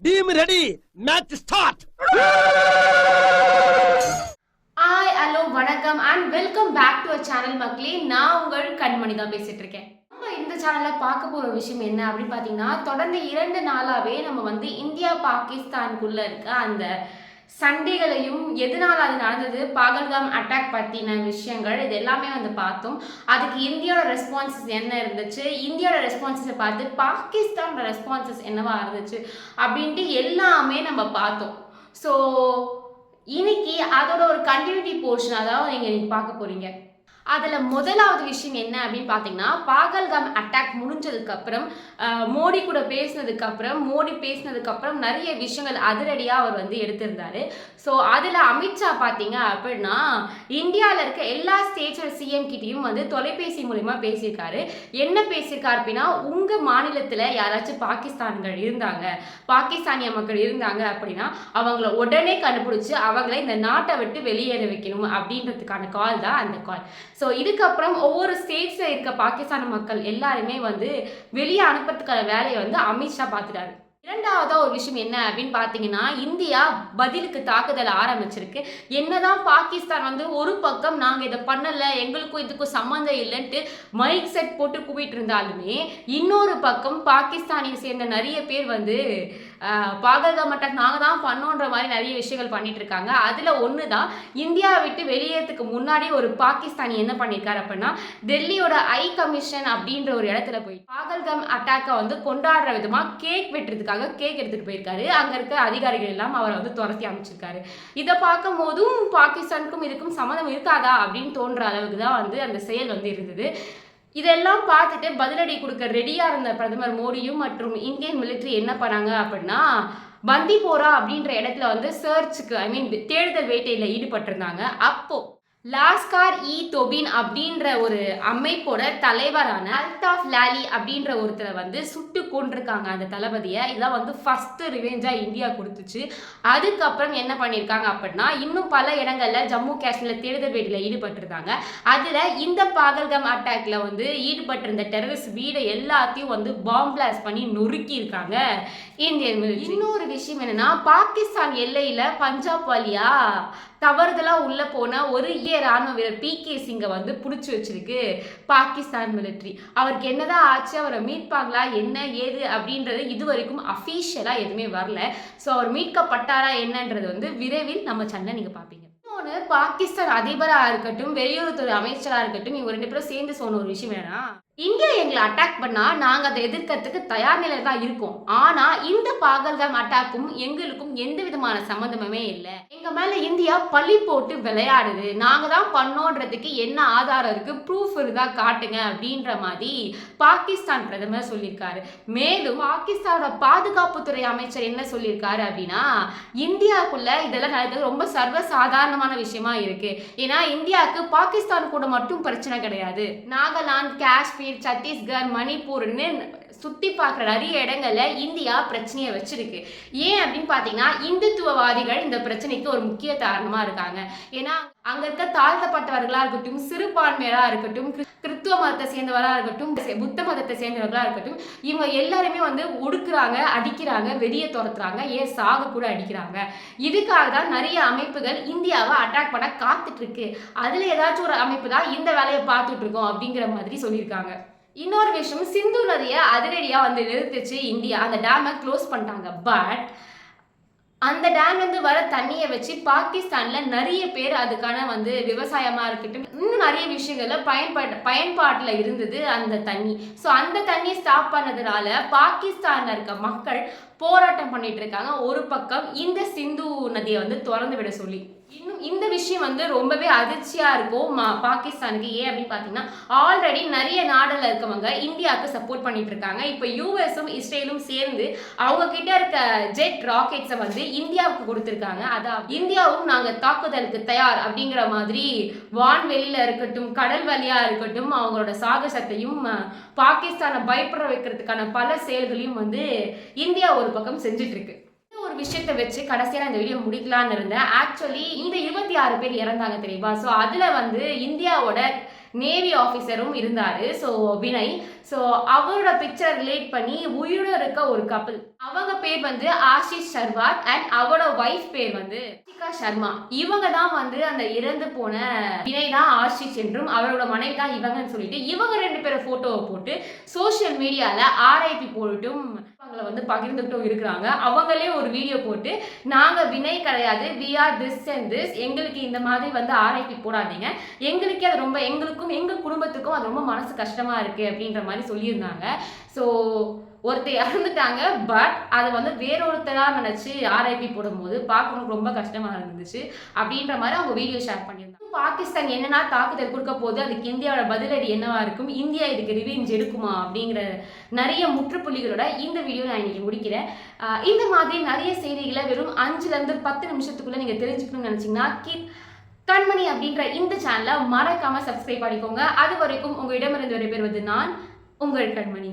Team ready, match start. Hi hello வணக்கம் and welcome back to a channel மக்களே. நான் உங்கள் கண்மணி தான் பேசிட்டு இருக்கேன். நம்ம இந்த சேனல்ல பார்க்க போற விஷயம் என்ன அப்படின்னு பார்த்தீங்கன்னா, தொடர்ந்து 2 நாளாவே நம்ம வந்து இந்தியா பாகிஸ்தானுக்குள்ள இருக்க அந்த சண்டைகளையும் எதனால அது நடந்தது, பாகல்காம் அட்டாக் பற்றின விஷயங்கள் இது எல்லாமே வந்து பார்த்தோம். அதுக்கு இந்தியாவோட ரெஸ்பான்சஸ் என்ன இருந்துச்சு, இந்தியாவோட ரெஸ்பான்சஸை பார்த்து பாகிஸ்தானோட ரெஸ்பான்சஸ் என்னவா இருந்துச்சு அப்படின்ட்டு எல்லாமே நம்ம பார்த்தோம். ஸோ இன்னைக்கு அதோட ஒரு கண்டினியூட்டி போர்ஷன் அதாவது நீங்கள் இன்னைக்கு பார்க்க போறீங்க. அதில் முதலாவது விஷயம் என்ன அப்படின்னு பார்த்தீங்கன்னா, பாகல்காம் அட்டாக் முடிஞ்சதுக்கப்புறம் மோடி கூட பேசினதுக்கப்புறம் நிறைய விஷயங்கள் அதிரடியாக அவர் வந்து எடுத்திருந்தாரு. ஸோ அதில் அமித்ஷா பார்த்தீங்க அப்படின்னா இந்தியாவில் இருக்க எல்லா ஸ்டேட்ஸோட சிஎம் கிட்டையும் வந்து தொலைபேசி மூலிமா பேசியிருக்காரு. என்ன பேசியிருக்காரு அப்படின்னா, உங்கள் மாநிலத்தில் யாராச்சும் பாகிஸ்தானிய மக்கள் இருந்தாங்க அப்படின்னா அவங்கள உடனே கண்டுபிடிச்சி அவங்கள இந்த நாட்டை விட்டு வெளியேற வைக்கணும் அப்படின்றதுக்கான கால் தான் அந்த கால். ஸோ இதுக்கப்புறம் ஒவ்வொரு ஸ்டேட்ஸில் இருக்க பாகிஸ்தான் மக்கள் எல்லாருமே வந்து வெளியே அனுப்புறதுக்கான வேலையை வந்து அமித்ஷா பார்த்துட்டாரு. இரண்டாவதா ஒரு விஷயம் என்ன அப்படின்னு பார்த்தீங்கன்னா, இந்தியா பதிலுக்கு தாக்குதல் ஆரம்பிச்சிருக்கு. என்னதான் பாகிஸ்தான் வந்து ஒரு பக்கம் நாங்கள் இதை பண்ணலை, எங்களுக்கும் இதுக்கும் சம்மந்தம் இல்லைன்ட்டு மைக் செட் போட்டு கூப்பிட்டு இருந்தாலுமே, இன்னொரு பக்கம் பாகிஸ்தானியை சேர்ந்த நிறைய பேர் வந்து பாகல்காம் அட்டாக் நாங்கள் தான் பண்ணோன்ற மாதிரி நிறைய விஷயங்கள் பண்ணிட்டு இருக்காங்க. அதில் ஒன்று தான், இந்தியா விட்டு வெளியேறதுக்கு முன்னாடி ஒரு பாகிஸ்தானி என்ன பண்ணியிருக்காரு அப்படின்னா, டெல்லியோட ஐ கமிஷன் அப்படின்ற ஒரு இடத்துல போய் பாகல்காம் அட்டாக்கை வந்து கொண்டாடுற விதமாக கேக் வெட்டுறதுக்காக கேக் எடுத்துகிட்டு போயிருக்காரு. அங்கே இருக்க அதிகாரிகள் எல்லாம் அவரை வந்து துரத்தி அமைச்சிருக்காரு. இதை பார்க்கும் போதும் பாகிஸ்தானுக்கும் இதுக்கும் சம்மந்தம் இருக்காதா அப்படின்னு தோன்ற அளவுக்கு தான் வந்து அந்த செயல் வந்து இருந்தது. இதெல்லாம் பார்த்துட்டு பதிலடி கொடுக்க ரெடியாக இருந்த பிரதமர் மோடியும் மற்றும் இந்தியன் மிலிட்ரி என்ன பண்ணாங்க அப்படின்னா, பந்திபோரா அப்படின்ற இடத்துல வந்து சர்ச்சுக்கு தேடுதல் வேட்டையில் ஈடுபட்டிருந்தாங்க. அப்போ லாஸ்கார் இ தொபின் அப்படின்ற ஒரு அமைப்போட தலைவரான அல்தாஃப் லாலி அப்படின்ற ஒருத்தரை வந்து சுட்டு கொண்டிருக்காங்க அந்த தளபதியை. இதான் வந்து ஃபர்ஸ்ட் ரிவெஞ்சா இந்தியா கொடுத்துச்சு. அதுக்கப்புறம் என்ன பண்ணியிருக்காங்க அப்படின்னா, இன்னும் பல இடங்கள்ல ஜம்மு காஷ்மீர்ல தேடுதல் வேட்டையில் ஈடுபட்டிருந்தாங்க. அதுல இந்த பாகல்காம் அட்டாக்ல வந்து ஈடுபட்டிருந்த டெரரிஸ்ட் வீடை எல்லாத்தையும் வந்து பாம் பிளாஸ்ட் பண்ணி நொறுக்கி இருக்காங்க இந்தியன் மிலிட்டரி. இன்னொரு விஷயம் என்னன்னா, பாகிஸ்தான் எல்லையில பஞ்சாப் வழியா தவறுதலா உள்ள போன ஒரு ராணுவ வீரர் PK சிங்கை வந்து பிடிச்சி வச்சிருக்கு பாகிஸ்தான் மிலிட்ரி. அவருக்கு என்னதான் ஆச்சு, அவரை மீட்பாங்களா என்ன ஏது அப்படின்றது இது வரைக்கும் அஃபீஷியலா எதுவுமே வரல. ஸோ அவர் மீட்கப்பட்டாரா என்னன்றது வந்து விரைவில் நம்ம சேனல்ல நீங்க பார்ப்பீங்க. இன்னொன்று, பாகிஸ்தான் அதிபராக இருக்கட்டும் வெளியுறவுத்துறை அமைச்சராக இருக்கட்டும், இவங்க 2 பேரும் சேர்ந்து சொன்ன ஒரு விஷயம் என்னன்னா, இந்தியா எங்களை அட்டாக் பண்ணா நாங்க அதை எதிர்க்கிறதுக்கு தயார் நிலையில தான் இருக்கோம். ஆனா இந்த பாகல்காம் அட்டாக்கும் எங்களுக்கும் எந்த விதமான சம்பந்தமுமே இல்லை. எங்க மேல இந்தியா பழி போட்டு விளையாடுது, நாங்க தான் பண்ணோன்றதுக்கு என்ன ஆதாரம் இருக்கு, ப்ரூஃப் இருந்தா காட்டுங்க அப்படின்ற மாதிரி பாகிஸ்தான் பிரதமர் சொல்லியிருக்காரு. மேலும் பாகிஸ்தானோட பாதுகாப்புத்துறை அமைச்சர் என்ன சொல்லியிருக்காரு அப்படின்னா, இந்தியாவுக்குள்ள இதெல்லாம் நடக்கிறது ரொம்ப சர்வசாதாரணமான விஷயமா இருக்கு. ஏன்னா இந்தியாவுக்கு பாகிஸ்தான் கூட மட்டும் பிரச்சனை கிடையாது. நாகாலாந்து, காஷ்மீர், சத்தீஸ்கர், மணிப்பூர்னு சுத்தி பார்க்குற நிறைய இடங்கள்ல இந்தியா பிரச்சனையை வச்சிருக்கு. ஏன் அப்படின்னு பார்த்தீங்கன்னா, இந்துத்துவவாதிகள் இந்த பிரச்சனைக்கு ஒரு முக்கிய காரணமா இருக்காங்க. ஏன்னா அங்க இருக்க தாழ்த்தப்பட்டவர்களா இருக்கட்டும், சிறுபான்மையரா இருக்கட்டும், கிறிஸ்துவ மதத்தை சேர்ந்தவரா இருக்கட்டும், புத்த மதத்தை சேர்ந்தவர்களா இருக்கட்டும், இவங்க எல்லாருமே வந்து ஒடுக்குறாங்க, அடிக்கிறாங்க, வெளியே துரத்துறாங்க, ஏன் சாக கூட அடிக்கிறாங்க. இதுக்காக தான் நிறைய அமைப்புகள் இந்தியாவை அட்டாக் பண்ண காத்துட்டு இருக்கு. அதுல ஏதாச்சும் ஒரு அமைப்பு தான் இந்த வேலையை பார்த்துட்டு இருக்கோம் அப்படிங்கிற மாதிரி சொல்லியிருக்காங்க. இன்னொரு விஷயம், சிந்து நதியை அதிரடியாக வந்து நிறுத்திச்சு இந்தியா. அந்த டேமை க்ளோஸ் பண்ணிட்டாங்க. பட் அந்த டேம்லேருந்து வர தண்ணியை வச்சு பாகிஸ்தானில் நிறைய பேர் அதுக்கான வந்து விவசாயமாக இருக்கட்டும், இன்னும் நிறைய விஷயங்களில் பயன்பாட்டில் இருந்தது அந்த தண்ணி. ஸோ அந்த தண்ணியை ஸ்டாப் பண்ணதுனால பாகிஸ்தானில் இருக்க மக்கள் போராட்டம் பண்ணிட்டு இருக்காங்க. ஒரு பக்கம் இந்த சிந்து நதியை வந்து திறந்து விட சொல்லி. இன்னும் இந்த விஷயம் வந்து ரொம்பவே அதிர்ச்சியாக இருக்கும் பாகிஸ்தானுக்கு. ஏன் அப்படின்னு பார்த்தீங்கன்னா, ஆல்ரெடி நிறைய நாடுல இருக்கவங்க இந்தியாவுக்கு சப்போர்ட் பண்ணிட்டு இருக்காங்க. இப்போ யூஎஸும் இஸ்ரேலும் சேர்ந்து அவங்க கிட்ட இருக்க ஜெட் ராக்கெட்ஸை வந்து இந்தியாவுக்கு கொடுத்துருக்காங்க. அதாவது இந்தியாவும் நாங்கள் தாக்குதலுக்கு தயார் அப்படிங்கிற மாதிரி வான்வெளியில இருக்கட்டும், கடல் வழியா இருக்கட்டும், அவங்களோட சாகசத்தையும் பாகிஸ்தானை பயப்பட வைக்கிறதுக்கான பல செயல்களையும் வந்து இந்தியா ஒரு பக்கம் செஞ்சுட்டு இருக்கு. ஒரு விஷயத்தை வச்சு கடைசியாக இந்த வீடியோ முடிக்கலான்னு இருந்தேன். ஆக்சுவலி இந்த 26 பேர் இறந்தாங்க தெரியுமா? ஸோ அதில் வந்து இந்தியாவோட நேவி ஆஃபீஸரும் இருந்தார். ஸோ வினய். ஸோ அவரோட பிக்சர் ரிலேட் பண்ணி உயிரோட இருக்க ஒரு கப்பல், அவங்க பேர் வந்து ஆஷிஷ் சர்வாத் அண்ட் அவரோட ஒய்ஃப் பேர் வந்து ரித்திகா சர்மா. இவங்க தான் வந்து அந்த இறந்து போன வினய் தான் ஆஷிஷ் என்றும் அவரோட மனைவி தான் இவங்கன்னு சொல்லிட்டு இவங்க 2 பேரை போட்டோவை போட்டு சோஷியல் மீடியால ஆர்ஐபி போட்டும் அவங்கள வந்து பகிர்ந்துட்டும் இருக்கிறாங்க. அவங்களே ஒரு வீடியோ போட்டு நாங்க வினய் கிடையாது, we are this and this, எங்களுக்கு இந்த மாதிரி வந்து ஆர்ஐபி போடாதீங்க, எங்களுக்கே அது ரொம்ப எங்களுக்கும் எங்கள் குடும்பத்துக்கும் அது ரொம்ப மனசு கஷ்டமா இருக்கு அப்படின்ற மாதிரி சொல்லியிருந்தாங்க. ஸோ ஒருத்தர் இறந்துட்டாங்க, பட் அதை வந்து வேறொருத்தராக நினச்சி ஆர்ஐபி போடும்போது பார்க்கறதுக்கு ரொம்ப கஷ்டமாக இருந்துச்சு அப்படின்ற மாதிரி அவங்க வீடியோ ஷேர் பண்ணியிருந்தாங்க. பாகிஸ்தான் என்னன்னா தாக்குதல் கொடுக்க போது அதுக்கு இந்தியாவோட பதிலடி என்னவா இருக்கும், இந்தியா இதுக்கு ரிவெஞ்ச் எடுக்குமா அப்படிங்கிற நிறைய முற்றுப்புள்ளிகளோட இந்த வீடியோ நான் இன்னைக்கு முடிக்கிறேன். இந்த மாதிரி நிறைய செய்திகளை வெறும் 5லேருந்து 10 நிமிஷத்துக்குள்ளே நீங்கள் தெரிஞ்சுக்கணும்னு நினச்சிங்கன்னா கண்மணி அப்படின்ற இந்த சேனலை மறக்காமல் சப்ஸ்கிரைப் பண்ணிக்கோங்க. அது வரைக்கும் உங்களிடமிருந்து விடைபெறுவது நான் உங்கள் கண்மணி.